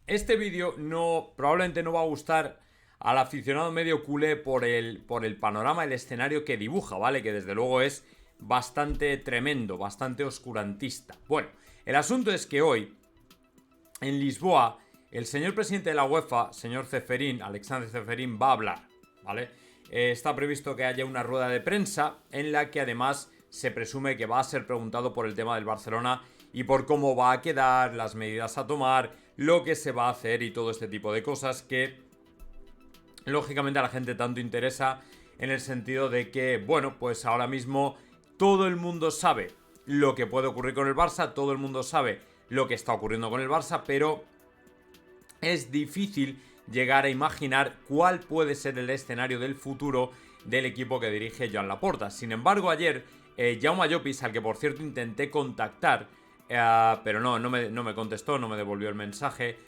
Este vídeo probablemente no va a gustar al aficionado medio culé por el panorama, el escenario que dibuja, ¿vale? Que desde luego es bastante tremendo, bastante oscurantista. Bueno, el asunto es que hoy, en Lisboa, el señor presidente de la UEFA, señor Ceferín, Alexander Ceferín, va a hablar, ¿vale? Está previsto que haya una rueda de prensa en la que además se presume que va a ser preguntado por el tema del Barcelona y por cómo va a quedar, las medidas a tomar, lo que se va a hacer y todo este tipo de cosas que lógicamente a la gente tanto interesa, en el sentido de que, bueno, pues ahora mismo todo el mundo sabe lo que puede ocurrir con el Barça, todo el mundo sabe lo que está ocurriendo con el Barça, pero es difícil llegar a imaginar cuál puede ser el escenario del futuro del equipo que dirige Joan Laporta. Sin embargo, ayer Jaume Llopis, al que por cierto intenté contactar, pero no me contestó, no me devolvió el mensaje,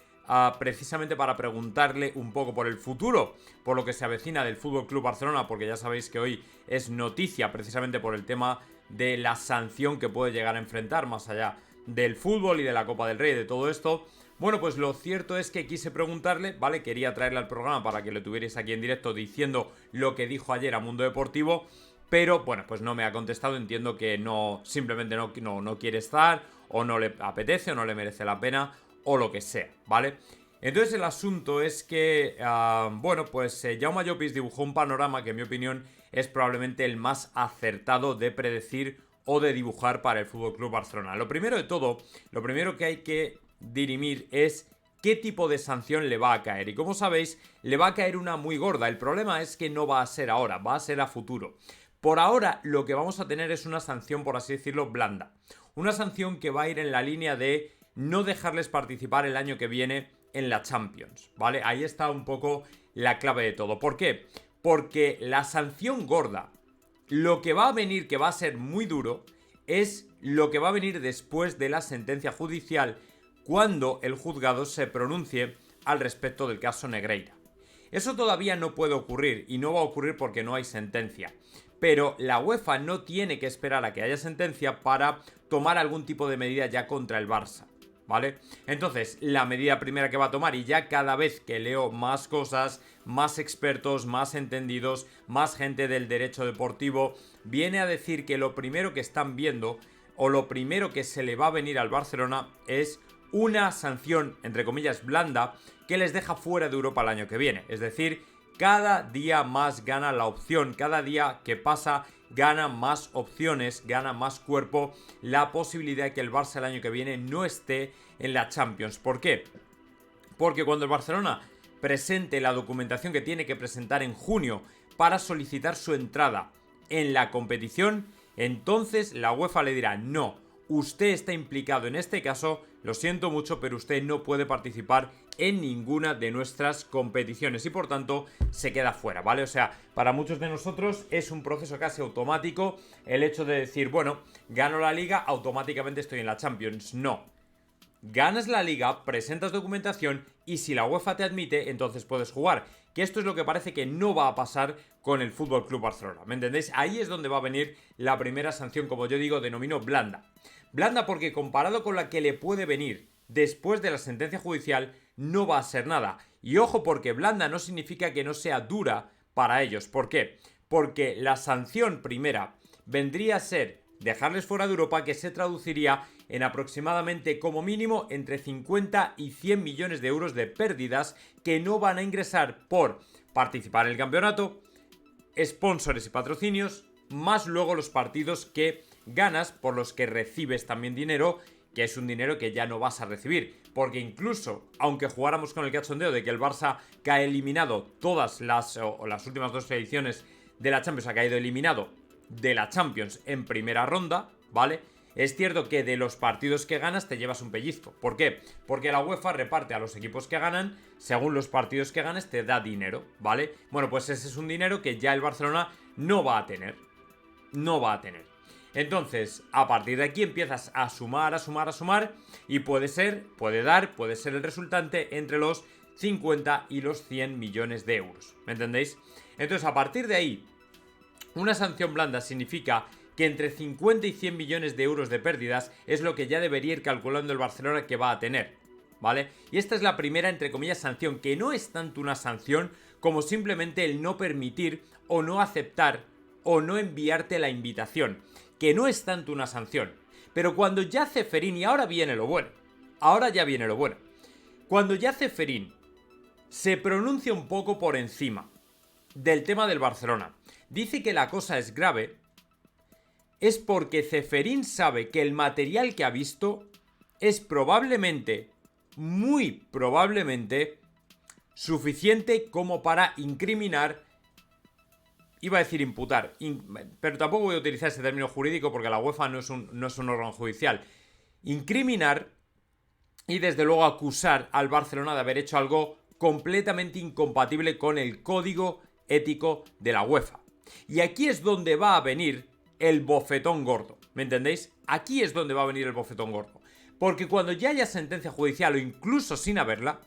precisamente para preguntarle un poco por el futuro, por lo que se avecina del Fútbol Club Barcelona, porque ya sabéis que hoy es noticia precisamente por el tema de la sanción que puede llegar a enfrentar, más allá del fútbol y de la Copa del Rey, de todo esto. Bueno, pues lo cierto es que quise preguntarle, ¿vale? Quería traerle al programa para que lo tuvierais aquí en directo diciendo lo que dijo ayer a Mundo Deportivo, pero bueno, pues no me ha contestado, entiendo que no, simplemente no quiere estar, o no le apetece, o no le merece la pena, o lo que sea, ¿vale? Entonces el asunto es que, bueno, pues Jaume Llopis dibujó un panorama que en mi opinión es probablemente el más acertado de predecir o de dibujar para el FC Barcelona. Lo primero de todo, lo primero que hay que dirimir es qué tipo de sanción le va a caer. Y como sabéis, le va a caer una muy gorda. El problema es que no va a ser ahora, va a ser a futuro. Por ahora lo que vamos a tener es una sanción, por así decirlo, blanda. Una sanción que va a ir en la línea de no dejarles participar el año que viene en la Champions, ¿vale? Ahí está un poco la clave de todo. ¿Por qué? Porque la sanción gorda, lo que va a venir, que va a ser muy duro, es lo que va a venir después de la sentencia judicial cuando el juzgado se pronuncie al respecto del caso Negreira. Eso todavía no puede ocurrir y no va a ocurrir porque no hay sentencia. Pero la UEFA no tiene que esperar a que haya sentencia para tomar algún tipo de medida ya contra el Barça, ¿vale? Entonces, la medida primera que va a tomar, y ya cada vez que leo más cosas, más expertos, más entendidos, más gente del derecho deportivo, viene a decir que lo primero que están viendo, o lo primero que se le va a venir al Barcelona, es una sanción, entre comillas, blanda, que les deja fuera de Europa el año que viene. Es decir, cada día más gana la opción, cada día que pasa gana más opciones, gana más cuerpo la posibilidad de que el Barça el año que viene no esté en la Champions. ¿Por qué? Porque cuando el Barcelona presente la documentación que tiene que presentar en junio para solicitar su entrada en la competición, entonces la UEFA le dirá: no, usted está implicado en este caso, lo siento mucho, pero usted no puede participar en ninguna de nuestras competiciones y por tanto se queda fuera, ¿vale? O sea, para muchos de nosotros es un proceso casi automático el hecho de decir, bueno, gano la liga, automáticamente estoy en la Champions. No. Ganas la liga, presentas documentación y si la UEFA te admite, entonces puedes jugar. Que esto es lo que parece que no va a pasar con el FC Barcelona, ¿me entendéis? Ahí es donde va a venir la primera sanción, como yo digo, denomino blanda. Blanda porque comparado con la que le puede venir después de la sentencia judicial, no va a ser nada. Y ojo, porque blanda no significa que no sea dura para ellos. ¿Por qué? Porque la sanción primera vendría a ser dejarles fuera de Europa, que se traduciría en aproximadamente como mínimo entre 50 y 100 millones de euros de pérdidas que no van a ingresar por participar en el campeonato, sponsors y patrocinios, más luego los partidos que ganas, por los que recibes también dinero, que es un dinero que ya no vas a recibir. Porque incluso, aunque jugáramos con el cachondeo de que el Barça cae eliminado todas las últimas dos ediciones de la Champions, ha caído eliminado de la Champions en primera ronda, ¿vale? Es cierto que de los partidos que ganas te llevas un pellizco. ¿Por qué? Porque la UEFA reparte a los equipos que ganan, según los partidos que ganes te da dinero, ¿vale? Bueno, pues ese es un dinero que ya el Barcelona no va a tener. No va a tener. Entonces, a partir de aquí empiezas a sumar y puede ser el resultante entre los 50 y los 100 millones de euros. ¿Me entendéis? Entonces, a partir de ahí, una sanción blanda significa que entre 50 y 100 millones de euros de pérdidas es lo que ya debería ir calculando el Barcelona que va a tener. ¿vale? Y esta es la primera, entre comillas, sanción, que no es tanto una sanción como simplemente el no permitir o no aceptar o no enviarte la invitación, que no es tanto una sanción. Pero cuando ya Ceferín, y ahora viene lo bueno, ahora ya viene lo bueno, cuando ya Ceferín se pronuncia un poco por encima del tema del Barcelona, dice que la cosa es grave, es porque Ceferín sabe que el material que ha visto es probablemente, muy probablemente, suficiente como para incriminar, iba a decir imputar, pero tampoco voy a utilizar ese término jurídico porque la UEFA no es un órgano judicial, incriminar y desde luego acusar al Barcelona de haber hecho algo completamente incompatible con el código ético de la UEFA. Y aquí es donde va a venir el bofetón gordo, ¿me entendéis? Aquí es donde va a venir el bofetón gordo. Porque cuando ya haya sentencia judicial o incluso sin haberla,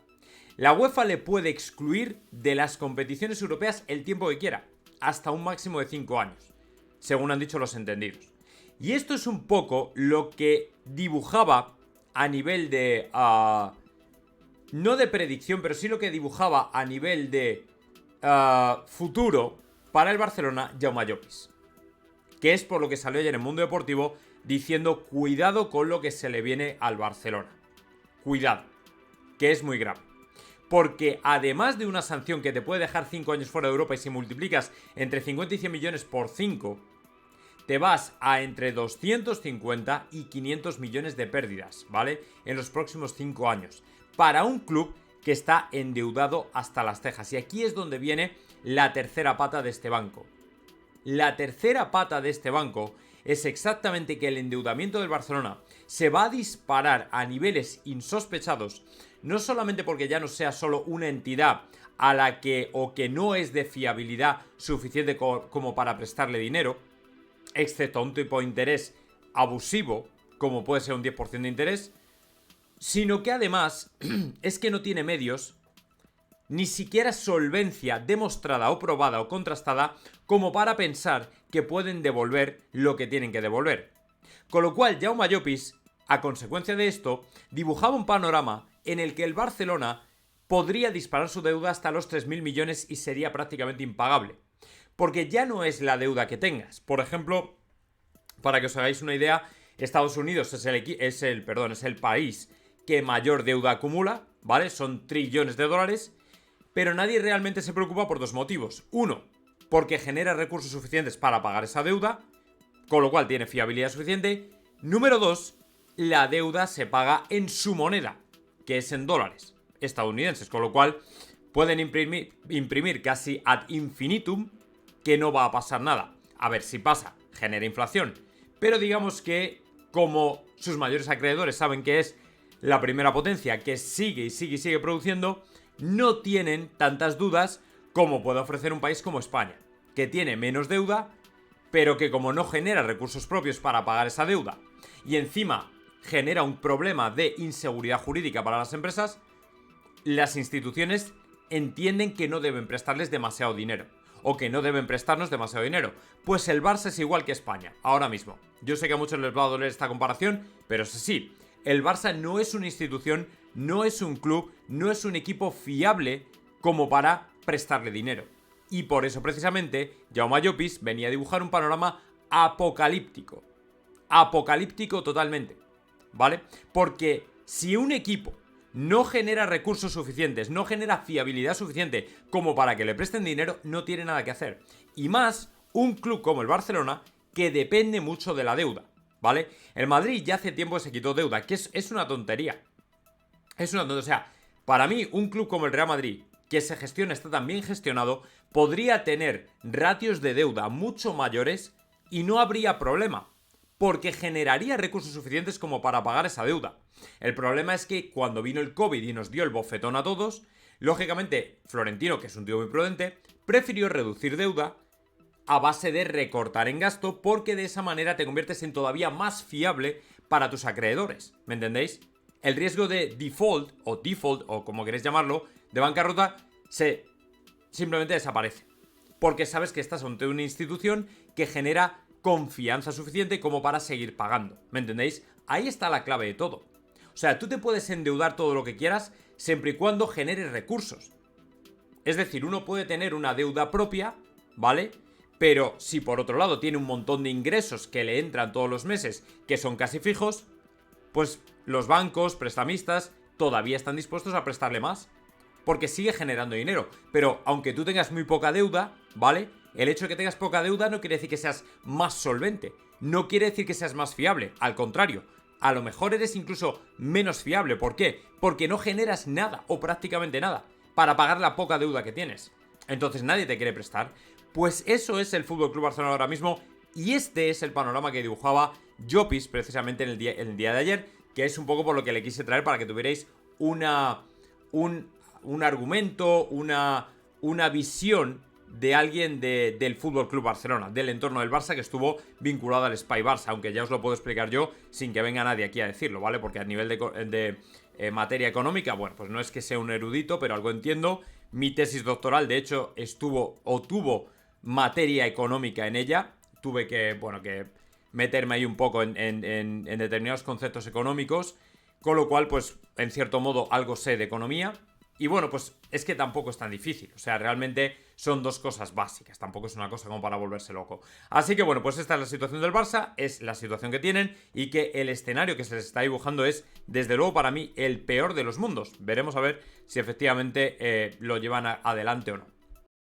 la UEFA le puede excluir de las competiciones europeas el tiempo que quiera, hasta un máximo de 5 años, según han dicho los entendidos. Y esto es un poco lo que dibujaba a nivel de... no de predicción, pero sí lo que dibujaba a nivel de futuro para el Barcelona, Jaume Llopis. Que es por lo que salió ayer en Mundo Deportivo diciendo cuidado con lo que se le viene al Barcelona. Cuidado, que es muy grave. Porque además de una sanción que te puede dejar 5 años fuera de Europa y si multiplicas entre 50 y 100 millones por 5, te vas a entre 250 y 500 millones de pérdidas, ¿vale? En los próximos 5 años. Para un club que está endeudado hasta las cejas. Y aquí es donde viene la tercera pata de este banco. La tercera pata de este banco es exactamente que el endeudamiento del Barcelona se va a disparar a niveles insospechados, no solamente porque ya no sea solo una entidad a la que o que no es de fiabilidad suficiente como para prestarle dinero, excepto a un tipo de interés abusivo, como puede ser un 10% de interés, sino que además es que no tiene medios, ni siquiera solvencia demostrada o probada o contrastada como para pensar que pueden devolver lo que tienen que devolver. Con lo cual, Jaume Llopis, a consecuencia de esto, dibujaba un panorama en el que el Barcelona podría disparar su deuda hasta los 3.000 millones y sería prácticamente impagable. Porque ya no es la deuda que tengas. Por ejemplo, para que os hagáis una idea, Estados Unidos es el país que mayor deuda acumula, ¿vale? Son trillones de dólares, pero nadie realmente se preocupa por dos motivos. Uno, porque genera recursos suficientes para pagar esa deuda, con lo cual tiene fiabilidad suficiente. Número dos, la deuda se paga en su moneda, que es en dólares estadounidenses, con lo cual pueden imprimir casi ad infinitum, que no va a pasar nada. A ver, si pasa, genera inflación, pero digamos que como sus mayores acreedores saben que es la primera potencia que sigue produciendo, no tienen tantas dudas como puede ofrecer un país como España, que tiene menos deuda, pero que como no genera recursos propios para pagar esa deuda, y encima genera un problema de inseguridad jurídica para las empresas, las instituciones entienden que no deben prestarles demasiado dinero, o que no deben prestarnos demasiado dinero. Pues el Barça es igual que España, ahora mismo. Yo sé que a muchos les va a doler esta comparación, pero es así. El Barça no es una institución, no es un club, no es un equipo fiable como para prestarle dinero. Y por eso precisamente Jaume Llopis venía a dibujar un panorama apocalíptico. Apocalíptico totalmente, ¿vale? Porque si un equipo no genera recursos suficientes, no genera fiabilidad suficiente como para que le presten dinero, no tiene nada que hacer. Y más un club como el Barcelona, que depende mucho de la deuda, ¿vale? El Madrid ya hace tiempo que se quitó deuda, que es una tontería. Es una tontería. O sea, para mí, un club como el Real Madrid, que se gestiona, está tan bien gestionado, podría tener ratios de deuda mucho mayores y no habría problema, porque generaría recursos suficientes como para pagar esa deuda. El problema es que cuando vino el COVID y nos dio el bofetón a todos, lógicamente Florentino, que es un tío muy prudente, prefirió reducir deuda a base de recortar en gasto, porque de esa manera te conviertes en todavía más fiable para tus acreedores, ¿me entendéis? El riesgo de default o como queréis llamarlo, de bancarrota, simplemente desaparece, porque sabes que estás ante una institución que genera confianza suficiente como para seguir pagando, ¿me entendéis? Ahí está la clave de todo. O sea, tú te puedes endeudar todo lo que quieras siempre y cuando generes recursos. Es decir, uno puede tener una deuda propia, ¿vale? Pero si por otro lado tiene un montón de ingresos que le entran todos los meses, que son casi fijos, pues los bancos, prestamistas, todavía están dispuestos a prestarle más. Porque sigue generando dinero. Pero aunque tú tengas muy poca deuda, ¿vale? El hecho de que tengas poca deuda no quiere decir que seas más solvente. No quiere decir que seas más fiable. Al contrario, a lo mejor eres incluso menos fiable. ¿Por qué? Porque no generas nada o prácticamente nada para pagar la poca deuda que tienes. Entonces nadie te quiere prestar. Pues eso es el FC Barcelona ahora mismo. Y este es el panorama que dibujaba Llopis precisamente en el día de ayer. Que es un poco por lo que le quise traer para que tuvierais un argumento, una visión de alguien del FC Barcelona, del entorno del Barça que estuvo vinculado al Spy Barça, aunque ya os lo puedo explicar yo sin que venga nadie aquí a decirlo, ¿vale? Porque a nivel de materia económica, bueno, pues no es que sea un erudito, pero algo entiendo. Mi tesis doctoral, de hecho, tuvo materia económica en ella. Tuve que meterme ahí un poco en determinados conceptos económicos, con lo cual, pues, en cierto modo, algo sé de economía. Y bueno, pues es que tampoco es tan difícil. O sea, realmente son dos cosas básicas. Tampoco es una cosa como para volverse loco. Así que bueno, pues esta es la situación del Barça. Es la situación que tienen. Y que el escenario que se les está dibujando es, desde luego, para mí, el peor de los mundos. Veremos a ver si efectivamente lo llevan adelante o no.